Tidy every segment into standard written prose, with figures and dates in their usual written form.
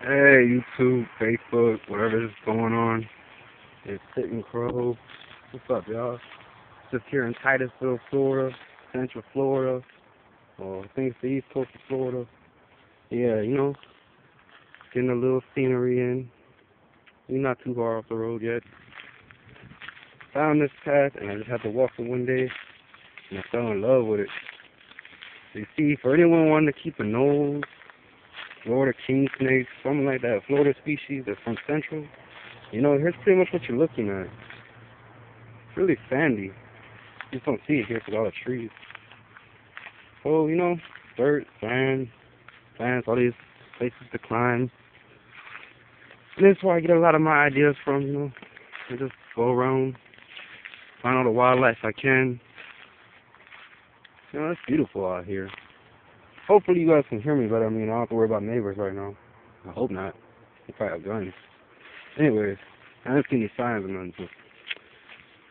Hey, YouTube, Facebook, whatever is going on. It's Sitting Crow. What's up, y'all? Just here in Titusville, Florida, Central Florida, or I think it's the East Coast of Florida. Yeah, getting a little scenery in. We're not too far off the road yet. Found this path, and I just had to walk it one day, and I fell in love with it. So you see, for anyone wanting to keep a nose, Florida king snakes, something like that, Florida species that's from Central, here's pretty much what you're looking at. It's really sandy. You just don't see it here because all the trees. So, dirt, sand, plants, all these places to climb. And that's where I get a lot of my ideas from, I just go around, find all the wildlife I can. It's beautiful out here. Hopefully you guys can hear me better. I don't have to worry about neighbors right now. I hope not. They probably have guns. Anyways, I haven't seen any signs of nothing, so I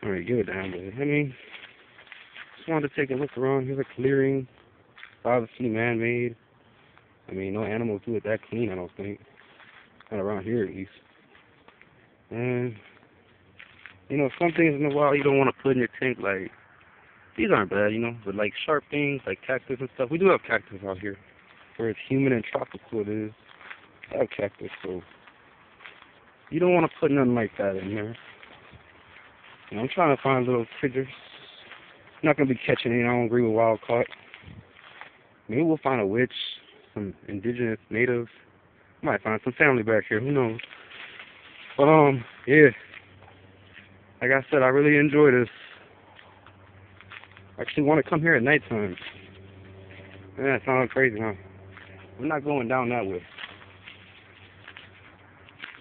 don't really give a damn. But, just wanted to take a look around. Here's a clearing. Obviously man-made. No animals do it that clean, I don't think. Not around here, at least. And, some things in the wild you don't want to put in your tank, like, these aren't bad, but like sharp things, like cactus and stuff. We do have cactus out here, where it's humid and tropical it is. I have cactus, so you don't want to put nothing like that in there. I'm trying to find little critters. I'm not going to be catching any, I don't agree with wild caught. Maybe we'll find a witch, some indigenous natives. Might find some family back here, who knows. But, yeah. Like I said, I really enjoy this. I actually want to come here at nighttime. Yeah, it sounds crazy, huh? We're not going down that way.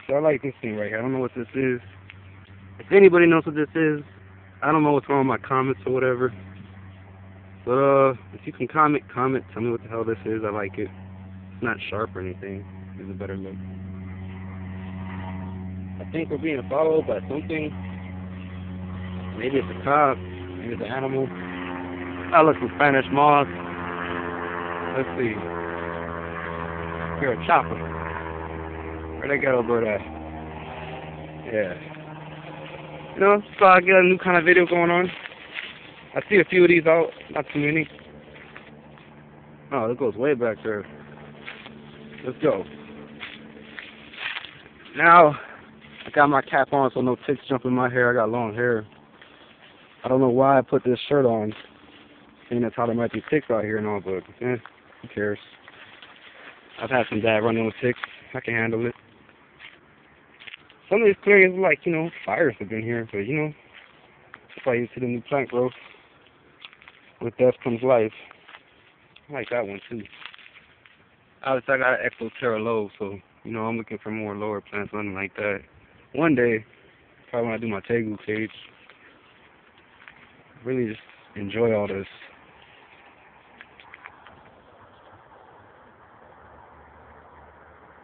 So I like this thing right here. I don't know what this is. If anybody knows what this is, I don't know what's wrong with my comments or whatever. But if you can comment, tell me what the hell this is. I like it. It's not sharp or anything. It's a better look. I think we're being followed by something. Maybe it's a cop. Maybe it's an animal. I look for Spanish moss. Let's see. Here, a chopper. Where'd I get over that? Yeah. So I get a new kind of video going on. I see a few of these out, not too many. Oh, it goes way back there. Let's go. Now, I got my cap on so no ticks jump in my hair. I got long hair. I don't know why I put this shirt on. And that's how there might be ticks out here and all, but who cares? I've had some bad run-in with ticks. I can handle it. Some of these clearings are like, fires have been here, but that's why you see the new plant growth. With death comes life. I like that one too. Obviously I got an Exoterra low, so I'm looking for more lower plants, nothing like that. One day, probably when I do my tegu cage, really just enjoy all this.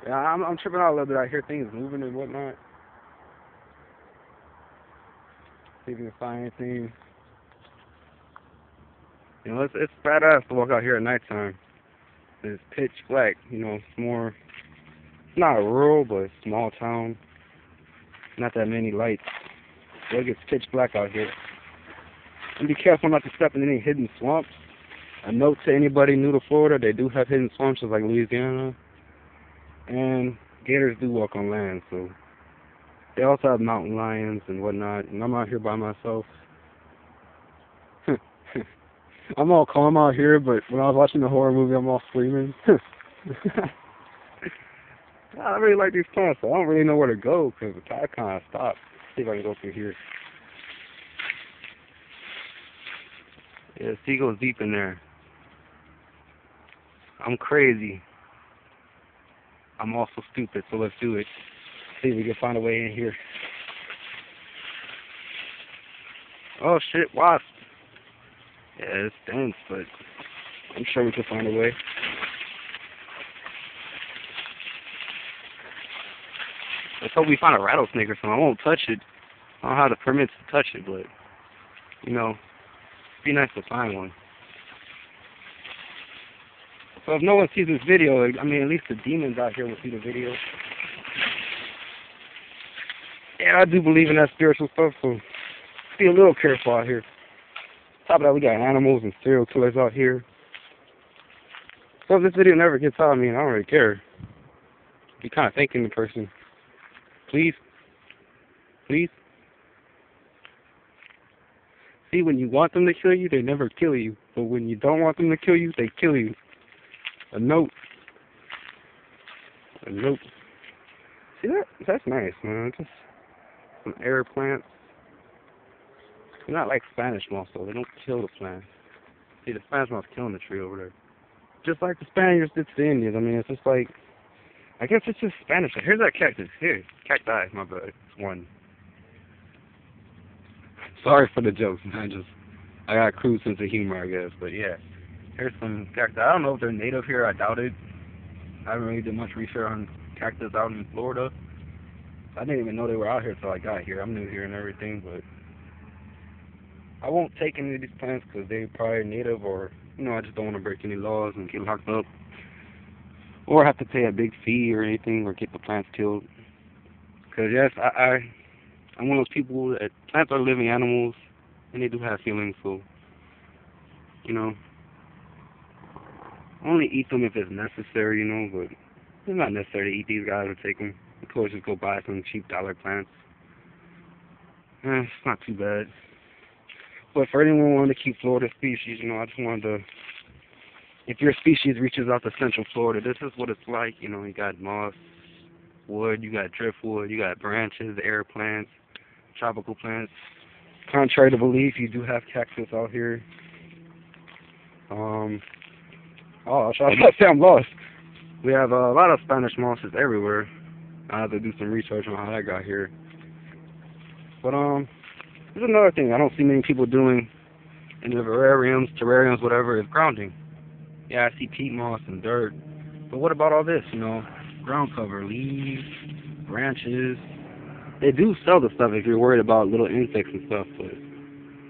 Yeah, I'm tripping out a little bit. I hear things moving and whatnot. See if you can find anything. It's badass to walk out here at nighttime. It's pitch black. It's more. It's not rural, but it's small town. Not that many lights. So it gets pitch black out here. And be careful not to step in any hidden swamps. A note to anybody new to Florida: they do have hidden swamps, just like Louisiana. And gators do walk on land, so they also have mountain lions and whatnot. And I'm out here by myself. I'm all calm out here, but when I was watching the horror movie, I'm all screaming. I really like these plants, so I don't really know where to go because the path kind of stopped. See if I can go through here. Yeah, the sea goes deep in there. I'm crazy. I'm also stupid, so let's do it. See if we can find a way in here. Oh shit, wasp. Yeah, it's dense, but I'm sure we can find a way. Let's hope we find a rattlesnake or something. I won't touch it. I don't have the permits to touch it, but, it'd be nice to find one. So if no one sees this video, I mean, at least the demons out here will see the video. Yeah, I do believe in that spiritual stuff, so be a little careful out here. Top of that, we got animals and serial killers out here. So if this video never gets out, I mean, I don't really care. Be kind of thanking the person. Please. Please. See, when you want them to kill you, they never kill you. But when you don't want them to kill you, they kill you. A note. A note. See that? That's nice, man. Just some air plants. They're not like Spanish moths, though. They don't kill the plant. See, the Spanish moth's killing the tree over there. Just like the Spaniards did to the Indians. I mean, it's just like, I guess it's just Spanish. Here's that cactus. Here. Cacti, my bad. It's one. Sorry for the jokes, man. I got a crude sense of humor, I guess. But yeah, here's some cacti. I don't know if they're native here. I doubt it. I haven't really did much research on cactus out in Florida. I didn't even know they were out here until I got here. I'm new here and everything, but I won't take any of these plants because they're probably native, or I just don't want to break any laws and get locked up, or have to pay a big fee or anything, or get the plants killed. Because yes, I'm one of those people that plants are living animals, and they do have feelings, so, only eat them if it's necessary, but it's not necessary to eat these guys or take them. Of course, just go buy some cheap dollar plants. It's not too bad. But for anyone wanting to keep Florida species, I just wanted to, if your species reaches out to Central Florida, this is what it's like. You got moss, wood, you got driftwood, you got branches, air plants, tropical plants. Contrary to belief, you do have cactus out here. I say I'm lost. We have a lot of Spanish mosses everywhere. I have to do some research on how that got here. But there's another thing I don't see many people doing in the terrariums, whatever, is grounding. Yeah, I see peat moss and dirt. But what about all this, ground cover, leaves, branches? They do sell the stuff if you're worried about little insects and stuff, but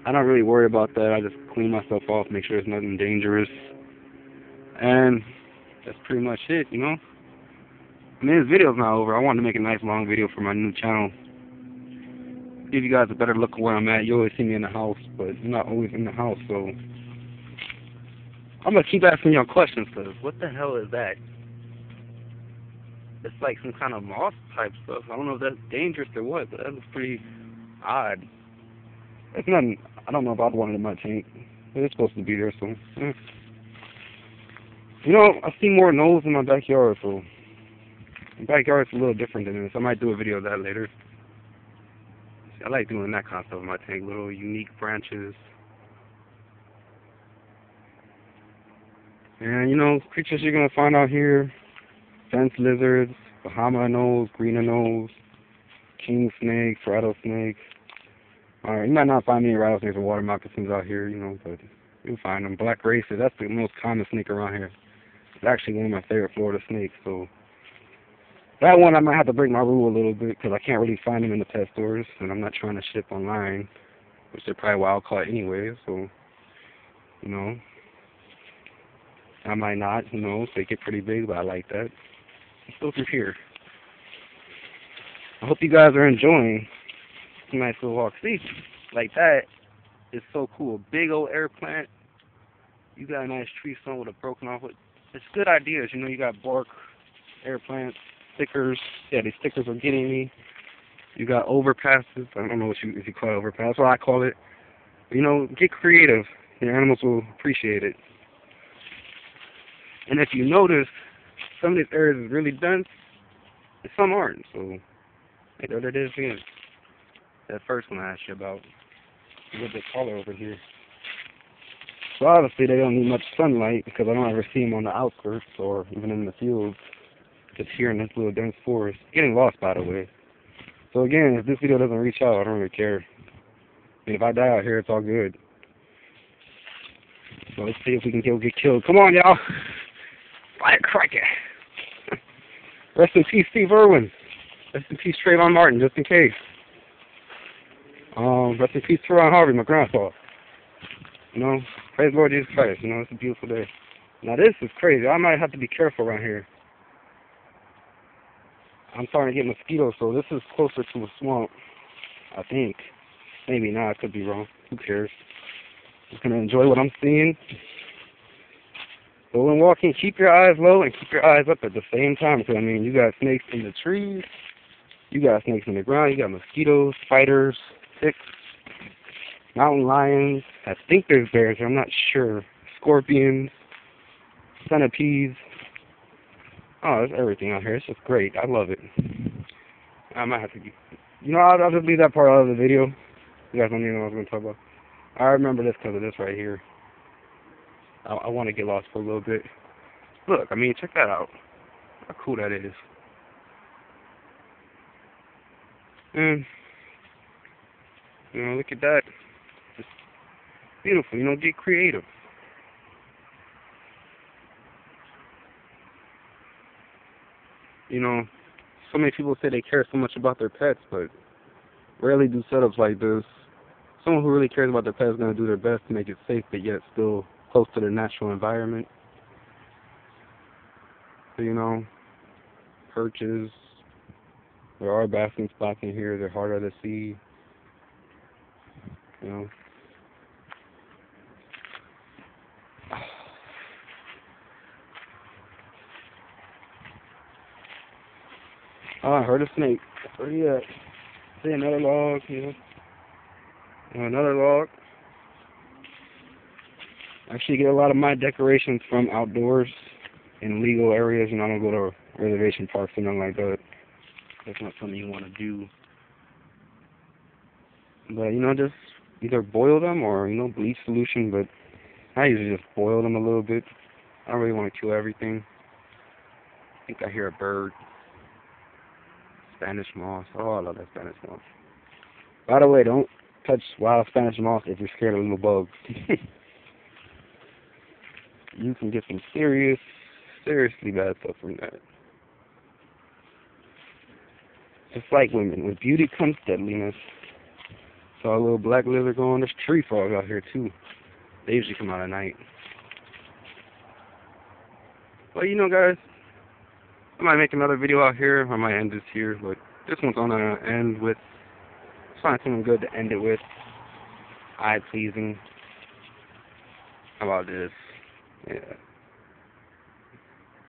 I don't really worry about that. I just clean myself off, make sure there's nothing dangerous. And that's pretty much it, I mean, this video's not over. I wanted to make a nice long video for my new channel. Give you guys a better look at where I'm at. You always see me in the house, but I'm not always in the house, so I'm going to keep asking y'all questions, because what the hell is that? It's like some kind of moss type stuff. I don't know if that's dangerous or what, but that looks pretty odd. It's nothing. I don't know if I'd want it in my tank. It's supposed to be there, so. I see more gnolls in my backyard, so my backyard's a little different than this. I might do a video of that later. I like doing that kind of stuff in my tank, little unique branches. And, creatures you're going to find out here: fence lizards, Bahama gnolls, green gnolls, king snakes, rattlesnakes. Alright, you might not find any rattlesnakes or water moccasins out here, but you'll find them. Black racer, that's the most common snake around here. It's actually one of my favorite Florida snakes, so that one I might have to break my rule a little bit, because I can't really find them in the pet stores, and I'm not trying to ship online, which they're probably wild caught anyway, so, I might not, they get pretty big, but I like that. Let's go through here. I hope you guys are enjoying a nice little walk. See, like that is so cool. Big old air plant. You got a nice tree stump with a broken off. It's good ideas, you got bark, air plants, stickers. Yeah, these stickers are getting me. You got overpasses. I don't know if you call it overpass. That's what I call it. Get creative. Your animals will appreciate it. And if you notice, some of these areas is really dense, and some aren't. So, there it is again. That first one I asked you about. A little bit taller over here. So obviously they don't need much sunlight, because I don't ever see them on the outskirts or even in the fields. Just here in this little dense forest. Getting lost, by the way. So again, if this video doesn't reach out, I don't really care. I mean, if I die out here, it's all good. So let's see if we can get killed. Come on, y'all. Firecracker. Rest in peace, Steve Irwin. Rest in peace, Trayvon Martin, just in case. Rest in peace, Teron Harvey, my grandpa. Praise the Lord Jesus Christ. It's a beautiful day. Now this is crazy. I might have to be careful around here. I'm starting to get mosquitoes, so this is closer to a swamp, I think. Maybe not, I could be wrong. Who cares? Just gonna enjoy what I'm seeing. But when walking, keep your eyes low and keep your eyes up at the same time. Because, I mean, you got snakes in the trees, you got snakes in the ground, you got mosquitoes, spiders, ticks, mountain lions. I think there's bears, I'm not sure. Scorpions, centipedes. Oh, there's everything out here. It's just great. I love it. I might have to get... You know, I'll just leave that part out of the video. You guys don't even know what I was going to talk about. I remember this because of this right here. I want to get lost for a little bit. Look, I mean, check that out. How cool that is. And, you know, look at that. Just beautiful. You know, get creative. You know, so many people say they care so much about their pets, but rarely do setups like this. Someone who really cares about their pet is going to do their best to make it safe, but yet still close to their natural environment. So, you know, perches. There are basking spots in here. They're harder to see. You know. Oh, I heard a snake. Where you at? See another log, you know. Another log. I actually get a lot of my decorations from outdoors in legal areas. You know, I don't go to reservation parks or nothing like that. That's not something you want to do. But, you know, just either boil them or, you know, bleach solution. But I usually just boil them a little bit. I don't really want to kill everything. I think I hear a bird. Spanish moss. Oh, I love that Spanish moss. By the way, don't touch wild Spanish moss if you're scared of little bugs. You can get some seriously bad stuff from that. Just like women, with beauty comes deadliness. Saw a little black lizard going. There's tree frogs out here too. They usually come out at night. But you know, guys, I might make another video out here. I might end this here, but this one's gonna end with, find something good to end it with. Eye pleasing. How about this? Yeah.